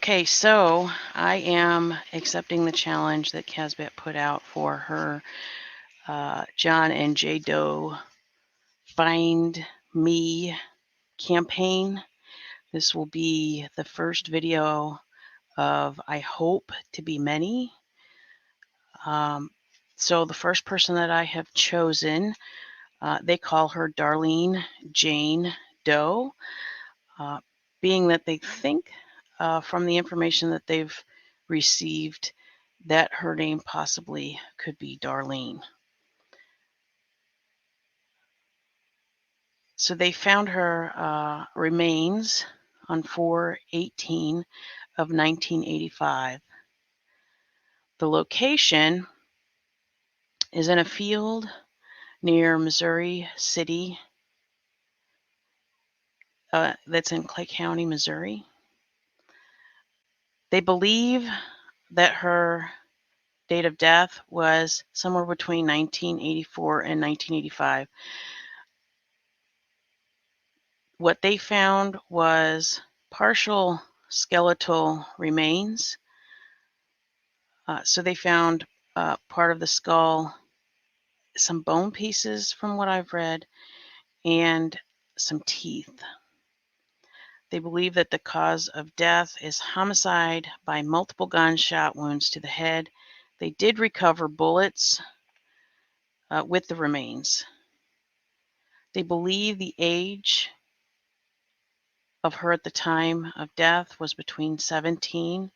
Okay, so I am accepting the challenge that Casbet put out for her John and Jane Doe Find Me campaign. This will be the first video of, I hope to be many. So the first person that I have chosen, they call her Darlene Jane Doe, being that they think from the information that they've received that her name possibly could be Darlene. So they found her remains on 4/18 of 1985. The location is in a field near Missouri City, that's in Clay County, Missouri. They believe that her date of death was somewhere between 1984 and 1985. What they found was partial skeletal remains. So they found part of the skull, some bone pieces from what I've read, and some teeth. They believe that the cause of death is homicide by multiple gunshot wounds to the head. They did recover bullets with the remains. They believe the age of her at the time of death was between 17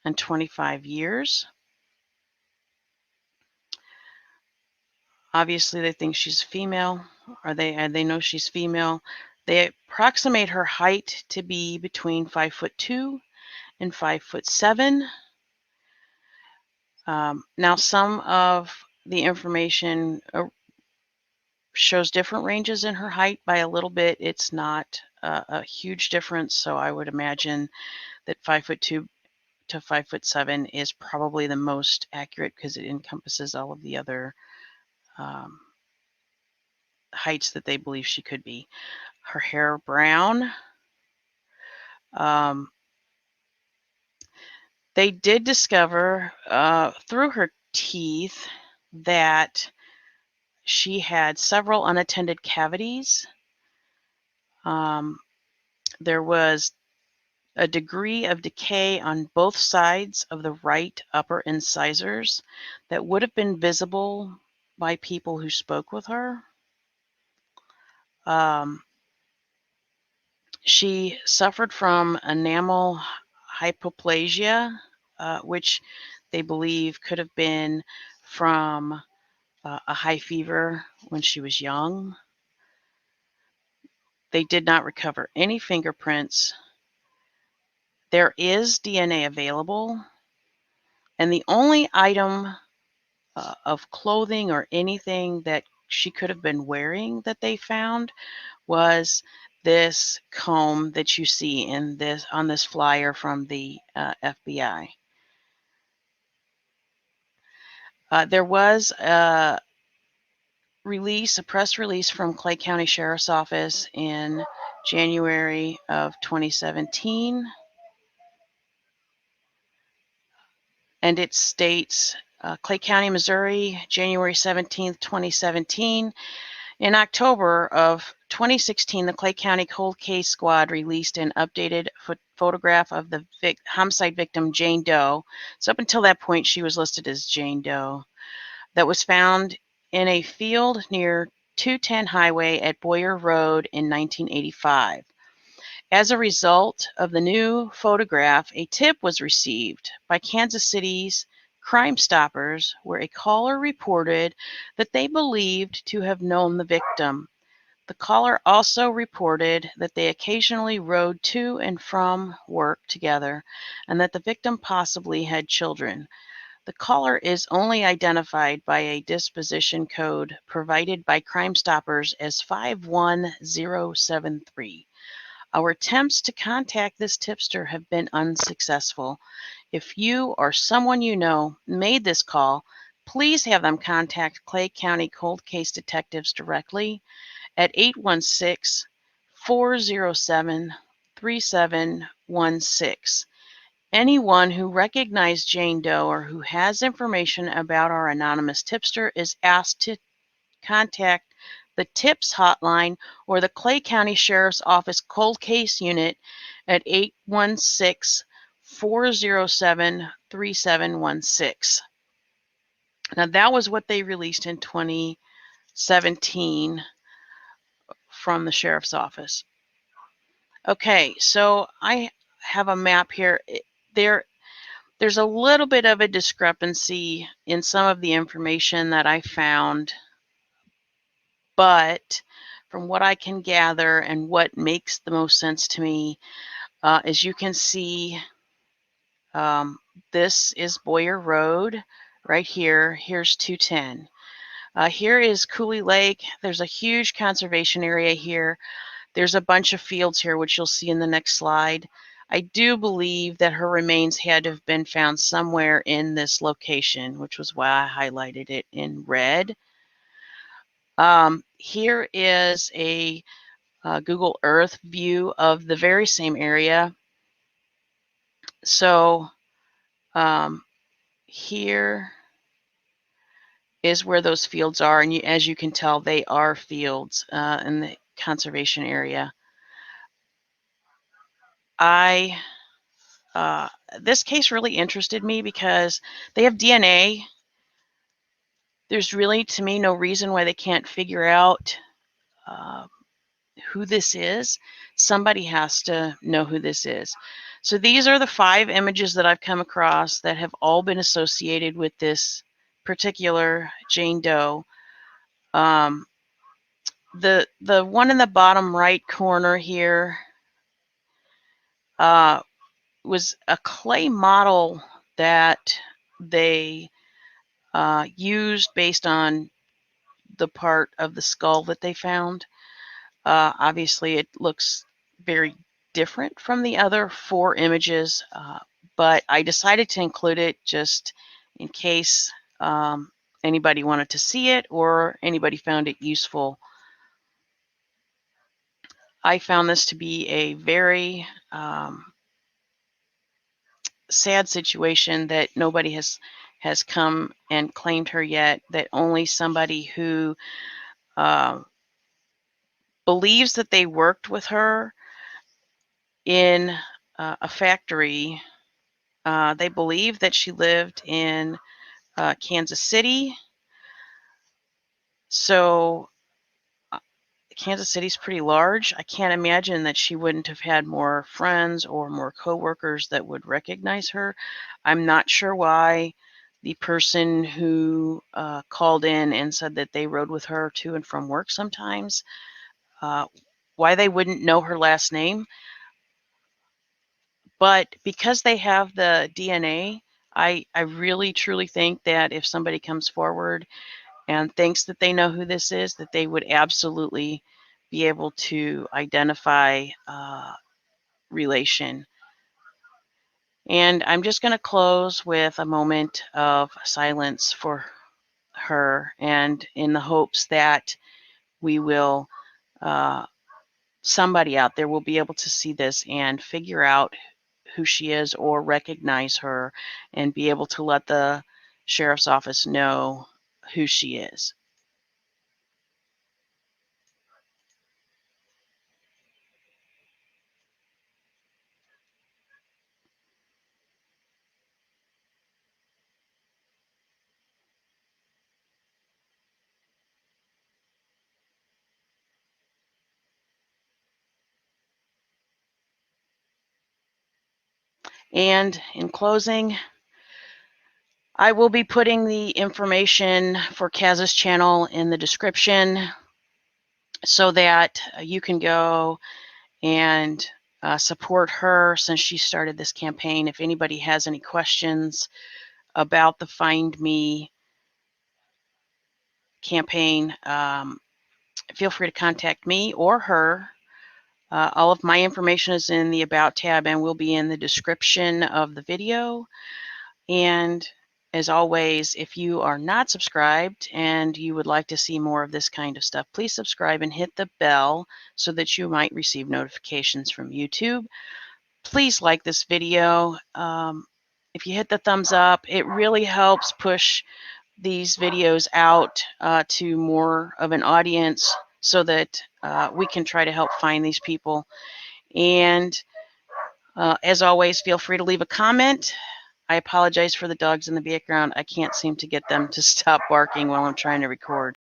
and 25 years. Obviously, they think she's female, or they know she's female. They approximate her height to be between 5'2" and 5'7". Now, some of the information shows different ranges in her height by a little bit. It's not a huge difference, so I would imagine that 5'2" to 5'7" is probably the most accurate because it encompasses all of the other heights that they believe she could be. Her hair brown. They did discover through her teeth that she had several unattended cavities. There was a degree of decay on both sides of the right upper incisors that would have been visible by people who spoke with her. She suffered from enamel hypoplasia, which they believe could have been from a high fever when she was young. They did not recover any fingerprints. There is DNA available, and the only item of clothing or anything that she could have been wearing that they found was this comb that you see in on this flyer from the FBI. There was a press release from Clay County Sheriff's Office in January of 2017, and it states, Clay County, Missouri, January 17th, 2017. In October of 2016, the Clay County Cold Case Squad released an updated photograph of the homicide victim, Jane Doe. So up until that point, she was listed as Jane Doe. That was found in a field near 210 Highway at Boyer Road in 1985. As a result of the new photograph, a tip was received by Kansas City's Crime Stoppers, where a caller reported that they believed to have known the victim. The caller also reported that they occasionally rode to and from work together and that the victim possibly had children. The caller is only identified by a disposition code provided by Crime Stoppers as 51073. Our attempts to contact this tipster have been unsuccessful. If you or someone you know made this call, please have them contact Clay County Cold Case Detectives directly at 816-407-3716. Anyone who recognized Jane Doe or who has information about our anonymous tipster is asked to contact the TIPS hotline or the Clay County Sheriff's Office Cold Case Unit at 816-407-3716. Now, that was what they released in 2017 from the Sheriff's Office. Okay, so I have a map here. There's a little bit of a discrepancy in some of the information that I found, but from what I can gather and what makes the most sense to me, as you can see, this is Boyer Road right here. Here's 210. Here is Cooley Lake. There's a huge conservation area here. There's a bunch of fields here, which you'll see in the next slide. I do believe that her remains had to have been found somewhere in this location, which was why I highlighted it in red. Here is a Google Earth view of the very same area. So here is where those fields are, and as you can tell, they are fields in the conservation area. This case really interested me because they have DNA. There's really, to me, no reason why they can't figure out who this is. Somebody has to know who this is. So these are the 5 images that I've come across that have all been associated with this particular Jane Doe. The one in the bottom right corner here was a clay model that they used based on the part of the skull that they found. Obviously, it looks very different from the other 4 images, but I decided to include it just in case anybody wanted to see it or anybody found it useful. I found this to be a very sad situation that nobody has come and claimed her yet, that only somebody who believes that they worked with her in a factory. They believe that she lived in Kansas City. So Kansas City's pretty large. I can't imagine that she wouldn't have had more friends or more coworkers that would recognize her. I'm not sure why the person who called in and said that they rode with her to and from work sometimes, why they wouldn't know her last name. But because they have the DNA, I really truly think that if somebody comes forward and thinks that they know who this is, that they would absolutely be able to identify relation. And I'm just going to close with a moment of silence for her, and in the hopes that we will, somebody out there will be able to see this and figure out who she is or recognize her and be able to let the sheriff's office know who she is. And in closing, I will be putting the information for Kaz's channel in the description so that you can go and support her since she started this campaign. If anybody has any questions about the Find Me campaign, feel free to contact me or her. All of my information is in the About tab and will be in the description of the video. And as always, if you are not subscribed and you would like to see more of this kind of stuff, please subscribe and hit the bell so that you might receive notifications from YouTube. please like this video. If you hit the thumbs up, it really helps push these videos out to more of an audience so that we can try to help find these people. And as always, feel free to leave a comment. I apologize for the dogs in the background. I can't seem to get them to stop barking while I'm trying to record.